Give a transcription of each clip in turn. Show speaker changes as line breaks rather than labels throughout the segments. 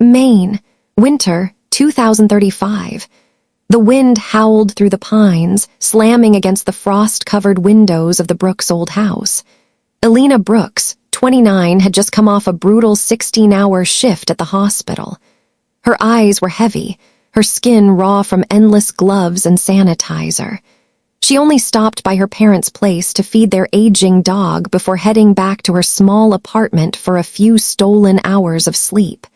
Maine, winter, 2035. The wind howled through the pines, slamming against the frost-covered windows of the Brooks' old house. Elena Brooks, 29, had just come off a brutal 16-hour shift at the hospital. Her eyes were heavy, her skin raw from endless gloves and sanitizer. She only stopped by her parents' place to feed their aging dog before heading back to her small apartment for a few stolen hours of sleep.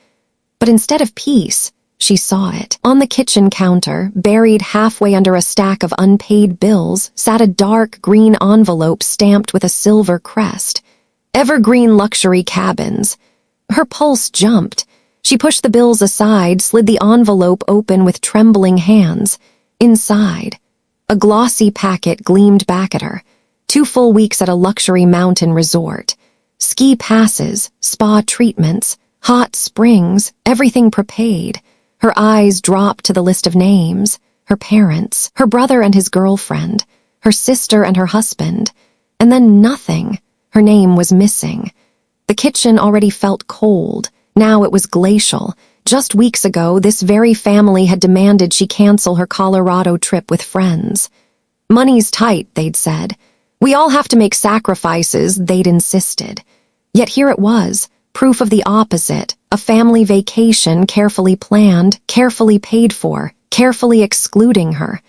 But instead of peace, she saw it. On the kitchen counter, buried halfway under a stack of unpaid bills, sat a dark green envelope stamped with a silver crest. Evergreen Luxury Cabins. Her pulse jumped. She pushed the bills aside, slid the envelope open with trembling hands. Inside, a glossy packet gleamed back at her. 2 full weeks at a luxury mountain resort. Ski passes, spa treatments, hot springs, everything prepaid. Her eyes dropped to the list of names. Her parents, her brother and his girlfriend, her sister and her husband. And then nothing. Her name was missing. The kitchen already felt cold. Now it was glacial. Just weeks ago, this very family had demanded she cancel her Colorado trip with friends. Money's tight, they'd said. We all have to make sacrifices, they'd insisted. Yet here it was, proof of the opposite, a family vacation carefully planned, carefully paid for, carefully excluding her.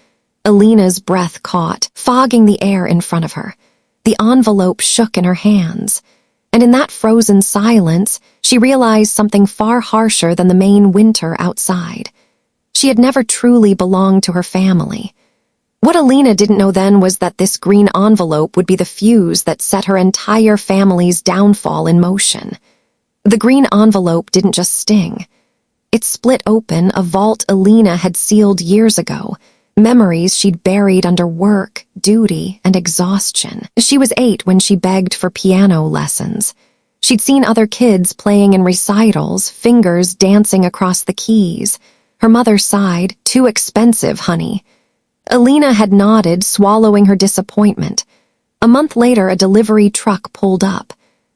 Elena's breath caught, fogging the air in front of her. The envelope shook in her hands. And in that frozen silence, she realized something far harsher than the Maine winter outside. She had never truly belonged to her family. What Elena didn't know then was that this green envelope would be the fuse that set her entire family's downfall in motion. The green envelope didn't just sting. It split open a vault Elena had sealed years ago, memories she'd buried under work, duty, and exhaustion. She was 8 when she begged for piano lessons. She'd seen other kids playing in recitals, fingers dancing across the keys. Her mother sighed, "Too expensive, honey." Elena had nodded, swallowing her disappointment. A month later, a delivery truck pulled up.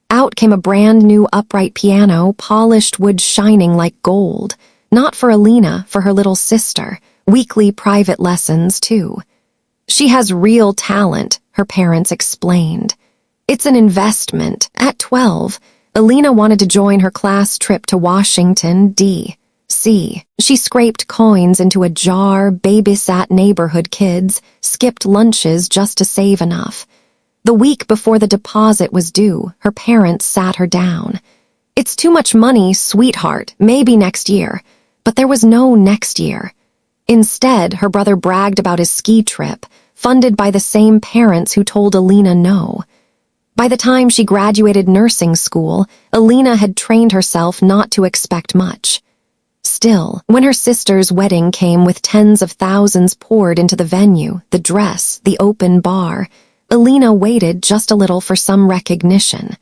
Out came a brand-new upright piano, polished wood shining like gold. Not for Elena, for her little sister. Weekly private lessons, too. She has real talent, her parents explained. It's an investment. At 12, Elena wanted to join her class trip to Washington, D.C. She scraped coins into a jar, babysat neighborhood kids, skipped lunches just to save enough. The week before the deposit was due, her parents sat her down. "It's too much money, sweetheart, maybe next year." But there was no next year. Instead, her brother bragged about his ski trip, funded by the same parents who told Elena no. By the time she graduated nursing school, Elena had trained herself not to expect much. Still, when her sister's wedding came with tens of thousands poured into the venue, the dress, the open bar, Elena waited just a little for some recognition.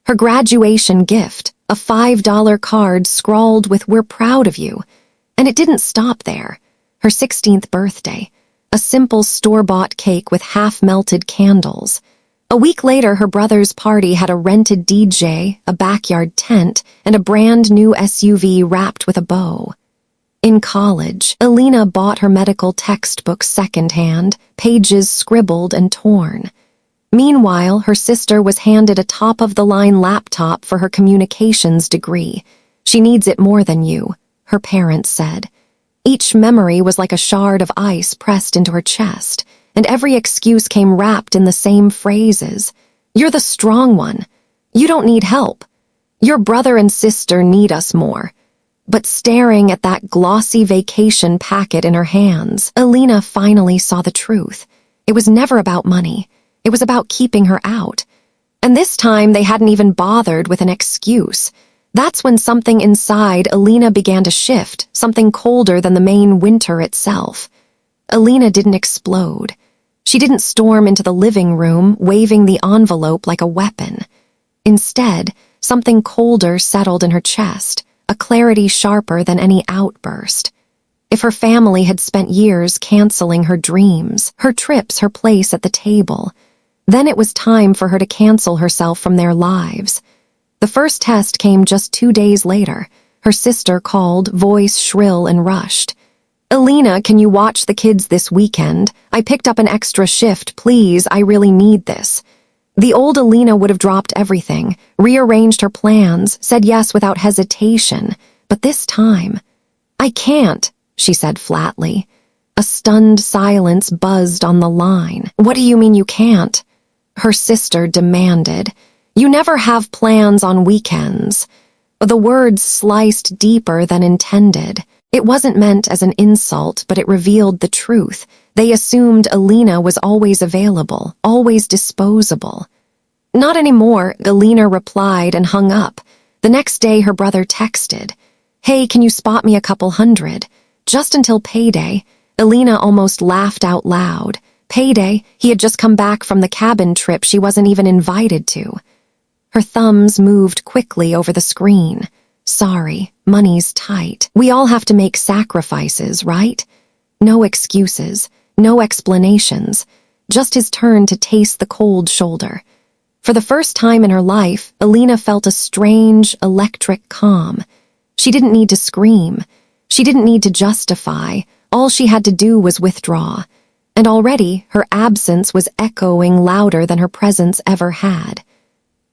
Her graduation gift, a $5 card scrawled with "We're proud of you." And it didn't stop there. Her 16th birthday, a simple store-bought cake with half-melted candles. A week later, her brother's party had a rented DJ, a backyard tent, and a brand-new SUV wrapped with a bow. In college, Elena bought her medical textbooks secondhand, pages scribbled and torn. Meanwhile, her sister was handed a top-of-the-line laptop for her communications degree. "She needs it more than you," her parents said. Each memory was like a shard of ice pressed into her chest, and every excuse came wrapped in the same phrases. "You're the strong one. You don't need help. Your brother and sister need us more." But staring at that glossy vacation packet in her hands, Elena finally saw the truth. It was never about money. It was about keeping her out. And this time they hadn't even bothered with an excuse. That's when something inside Elena began to shift, something colder than the Maine winter itself. Elena didn't explode. She didn't storm into the living room, waving the envelope like a weapon. Instead, something colder settled in her chest, a clarity sharper than any outburst. If her family had spent years canceling her dreams, her trips, her place at the table, then it was time for her to cancel herself from their lives. The first test came just 2 days later, Her sister called, voice shrill and rushed. "Elena, can you watch the kids this weekend? I picked up an extra shift, please, I really need this." The old Elena would have dropped everything, rearranged her plans, said yes without hesitation. But this time, "I can't," she said flatly. A stunned silence buzzed on the line. "What do you mean you can't?" her sister demanded. "You never have plans on weekends." The words sliced deeper than intended. It wasn't meant as an insult, but it revealed the truth. They assumed Elena was always available, always disposable. "Not anymore," Elena replied and hung up. The next day her brother texted, "Hey, can you spot me a couple hundred? Just until payday." Elena almost laughed out loud. Payday? He had just come back from the cabin trip she wasn't even invited to. Her thumbs moved quickly over the screen. "Sorry, money's tight. We all have to make sacrifices, right?" No excuses, no explanations, just his turn to taste the cold shoulder. For the first time in her life, Elena felt a strange, electric calm. She didn't need to scream. She didn't need to justify. All she had to do was withdraw. And already, her absence was echoing louder than her presence ever had.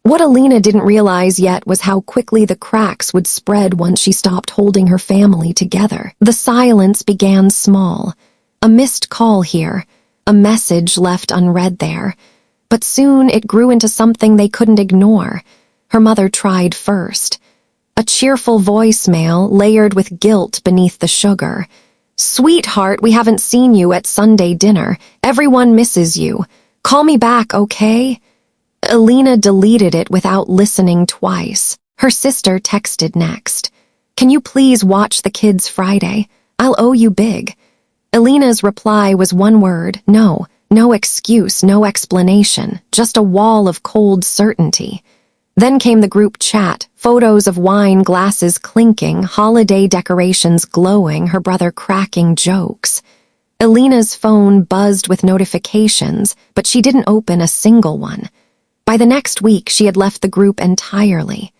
What Elena didn't realize yet was how quickly the cracks would spread once she stopped holding her family together. The silence began small. A missed call here, a message left unread there. But soon it grew into something they couldn't ignore. Her mother tried first. A cheerful voicemail layered with guilt beneath the sugar. "Sweetheart, we haven't seen you at Sunday dinner. Everyone misses you. Call me back, okay?" Elena deleted it without listening twice. Her sister texted next. "Can you please watch the kids Friday? I'll owe you big." Elena's reply was one word, no. No excuse, no explanation, just a wall of cold certainty. Then came the group chat, photos of wine glasses clinking, holiday decorations glowing, her brother cracking jokes. Elena's phone buzzed with notifications, but she didn't open a single one. By the next week, she had left the group entirely.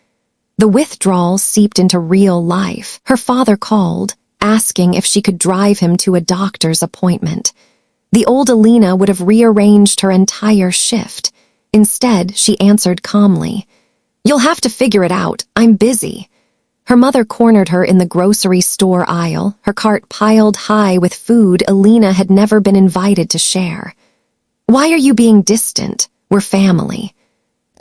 The withdrawal seeped into real life. Her father called, asking if she could drive him to a doctor's appointment. The old Elena would have rearranged her entire shift. Instead, she answered calmly, "You'll have to figure it out. I'm busy." Her mother cornered her in the grocery store aisle, her cart piled high with food Elena had never been invited to share. "Why are you being distant? We're family."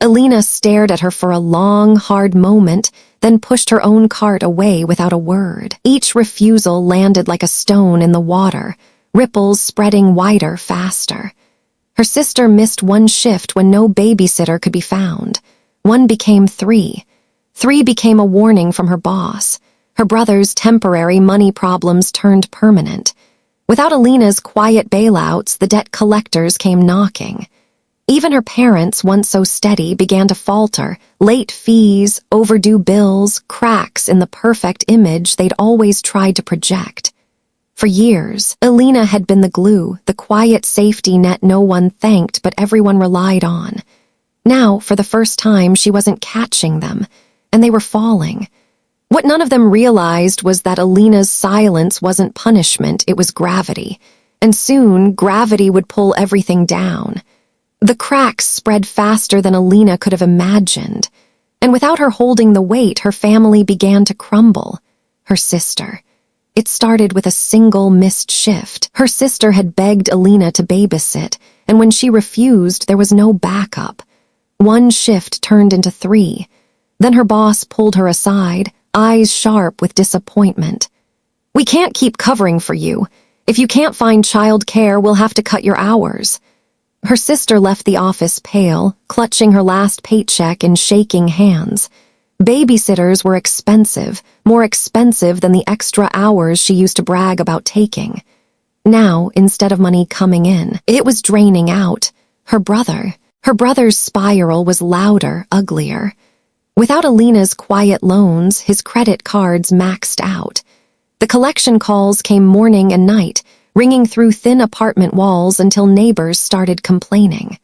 Elena stared at her for a long, hard moment, then pushed her own cart away without a word. Each refusal landed like a stone in the water, ripples spreading wider faster. Her sister missed one shift when no babysitter could be found. One became three. Three became a warning from her boss. Her brother's temporary money problems turned permanent. Without Elena's quiet bailouts, the debt collectors came knocking. Even her parents, once so steady, began to falter. Late fees, overdue bills, cracks in the perfect image they'd always tried to project. For years, Elena had been the glue, the quiet safety net no one thanked but everyone relied on. Now, for the first time, she wasn't catching them, and they were falling. What none of them realized was that Elena's silence wasn't punishment, it was gravity. And soon, gravity would pull everything down. The cracks spread faster than Elena could have imagined. And without her holding the weight, her family began to crumble. Her sister. It started with a single missed shift. Her sister had begged Elena to babysit, and when she refused, there was no backup. One shift turned into three. Then her boss pulled her aside, eyes sharp with disappointment. "We can't keep covering for you. If you can't find child care, we'll have to cut your hours." Her sister left the office pale, clutching her last paycheck in shaking hands. Babysitters were expensive, more expensive than the extra hours she used to brag about taking. Now, instead of money coming in, it was draining out. Her brother's spiral was louder, uglier. Without Elena's quiet loans, his credit cards maxed out. The collection calls came morning and night, ringing through thin apartment walls until neighbors started complaining.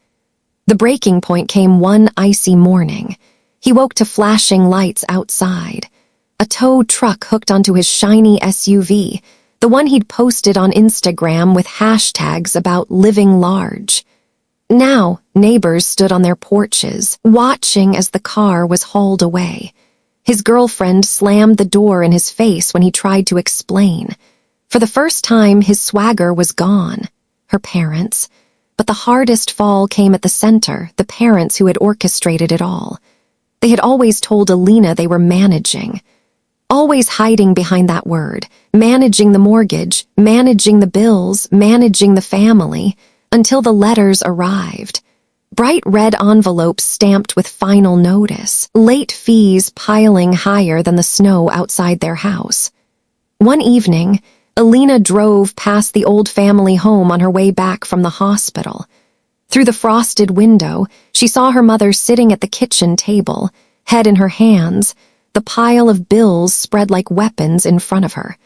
The breaking point came one icy morning. He woke to flashing lights outside. a tow truck hooked onto his shiny SUV, the one he'd posted on Instagram with hashtags about living large. Now, neighbors stood on their porches, watching as the car was hauled away. His girlfriend slammed the door in his face when he tried to explain. For the first time, his swagger was gone. Her parents. But the hardest fall came at the center, the parents who had orchestrated it all. They had always told Elena they were managing. Always hiding behind that word, managing the mortgage, managing the bills, managing the family, until the letters arrived. Bright red envelopes stamped with final notice, late fees piling higher than the snow outside their house. One evening, Elena drove past the old family home on her way back from the hospital. Through the frosted window, she saw her mother sitting at the kitchen table, head in her hands, the pile of bills spread like weapons in front of her.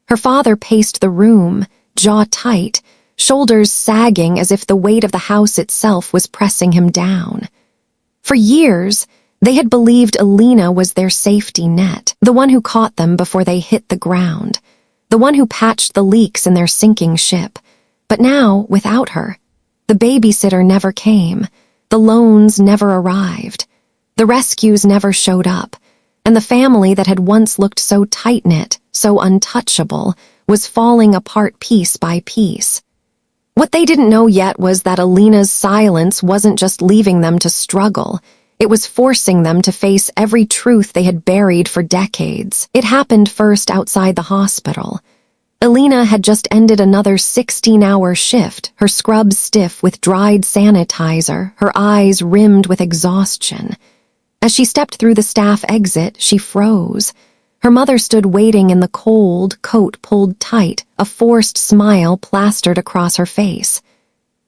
Her father paced the room, jaw tight, shoulders sagging as if the weight of the house itself was pressing him down. For years, they had believed Elena was their safety net, the one who caught them before they hit the ground, the one who patched the leaks in their sinking ship. But now, without her, the babysitter never came, the loans never arrived, the rescues never showed up, and the family that had once looked so tight-knit, so untouchable, was falling apart piece by piece. What they didn't know yet was that Elena's silence wasn't just leaving them to struggle. It was forcing them to face every truth they had buried for decades. It happened first outside the hospital. Elena had just ended another 16-hour shift, her scrubs stiff with dried sanitizer, her eyes rimmed with exhaustion. As she stepped through the staff exit, she froze. Her mother stood waiting in the cold, coat pulled tight, a forced smile plastered across her face.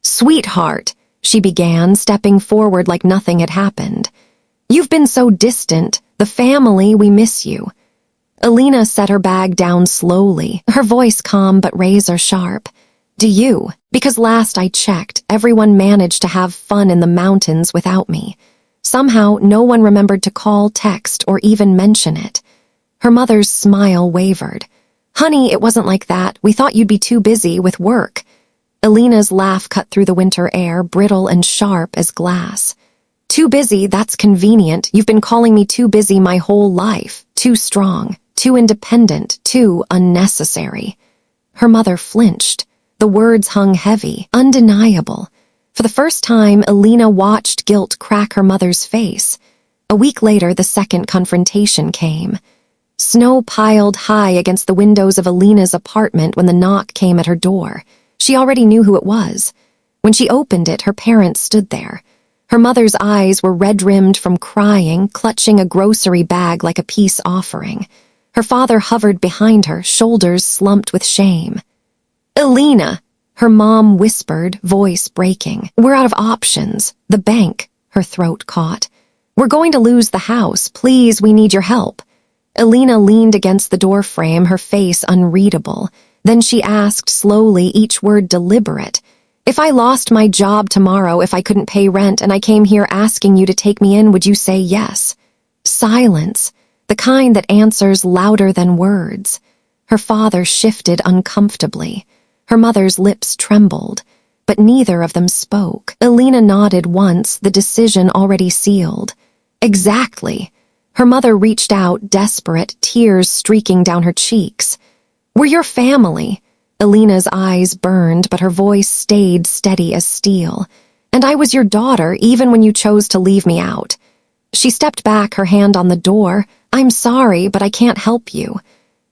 "Sweetheart," she began, stepping forward like nothing had happened. "You've been so distant. The family, we miss you." Elena set her bag down slowly, her voice calm but razor sharp. "Do you? Because last I checked, everyone managed to have fun in the mountains without me. Somehow, no one remembered to call, text, or even mention it." Her mother's smile wavered. "Honey, it wasn't like that. We thought you'd be too busy with work." Elena's laugh cut through the winter air, brittle and sharp as glass. "Too busy, that's convenient. You've been calling me too busy my whole life. Too strong, too independent, too unnecessary." Her mother flinched. The words hung heavy, undeniable. For the first time, Elena watched guilt crack her mother's face. A week later, the second confrontation came. Snow piled high against the windows of Elena's apartment when the knock came at her door. She already knew who it was. When she opened it, her parents stood there. Her mother's eyes were red-rimmed from crying, clutching a grocery bag like a peace offering. Her father hovered behind her, shoulders slumped with shame. "Elena," her mom whispered, voice breaking. "We're out of options. The bank," her throat caught. "We're going to lose the house. Please, we need your help." Elena leaned against the doorframe, her face unreadable. Then she asked slowly, each word deliberate, "If I lost my job tomorrow, if I couldn't pay rent, and I came here asking you to take me in, would you say yes?" Silence, the kind that answers louder than words. Her father shifted uncomfortably. Her mother's lips trembled, but neither of them spoke. Elena nodded once, the decision already sealed. "Exactly." Her mother reached out, desperate, tears streaking down her cheeks. "We're your family." Elena's eyes burned, but her voice stayed steady as steel. "And I was your daughter, even when you chose to leave me out." She stepped back, her hand on the door. "I'm sorry, but I can't help you."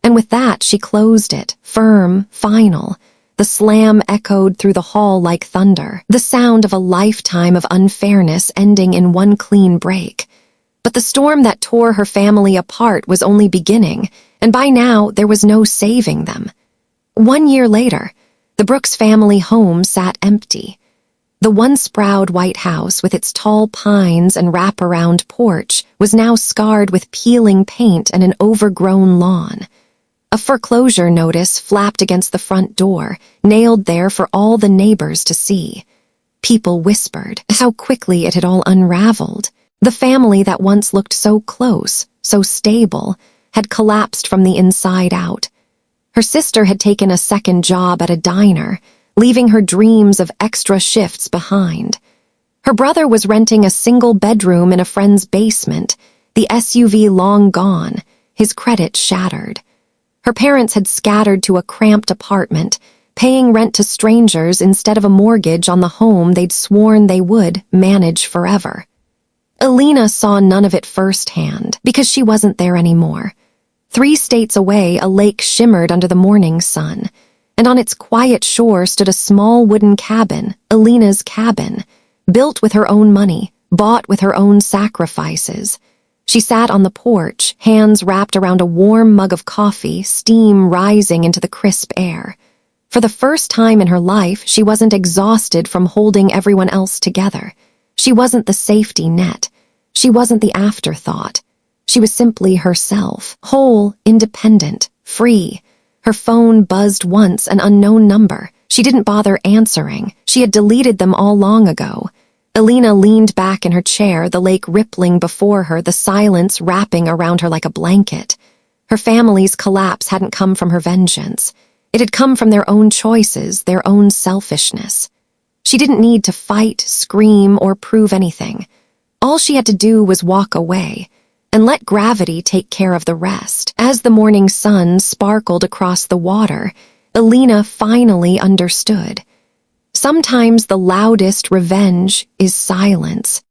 And with that, she closed it, firm, final. The slam echoed through the hall like thunder, the sound of a lifetime of unfairness ending in one clean break. But the storm that tore her family apart was only beginning, and by now there was no saving them. 1 year later, the Brooks family home sat empty. The once proud white house with its tall pines and wraparound porch was now scarred with peeling paint and an overgrown lawn. A foreclosure notice flapped against the front door, nailed there for all the neighbors to see. People whispered how quickly it had all unraveled. The family that once looked so close, so stable, had collapsed from the inside out. Her sister had taken a second job at a diner, leaving her dreams of extra shifts behind. Her brother was renting a single bedroom in a friend's basement, the SUV long gone, his credit shattered. Her parents had scattered to a cramped apartment, paying rent to strangers instead of a mortgage on the home they'd sworn they would manage forever. Elena saw none of it firsthand because she wasn't there anymore. 3 states away, a lake shimmered under the morning sun, and on its quiet shore stood a small wooden cabin, Elena's cabin, built with her own money, bought with her own sacrifices. She sat on the porch, hands wrapped around a warm mug of coffee, steam rising into the crisp air. For the first time in her life, she wasn't exhausted from holding everyone else together. She wasn't the safety net. She wasn't the afterthought. She was simply herself, whole, independent, free. Her phone buzzed once, an unknown number. She didn't bother answering. She had deleted them all long ago. Elena leaned back in her chair, the lake rippling before her, the silence wrapping around her like a blanket. Her family's collapse hadn't come from her vengeance. It had come from their own choices, their own selfishness. She didn't need to fight, scream, or prove anything. All she had to do was walk away and let gravity take care of the rest. As the morning sun sparkled across the water, Elena finally understood. Sometimes the loudest revenge is silence.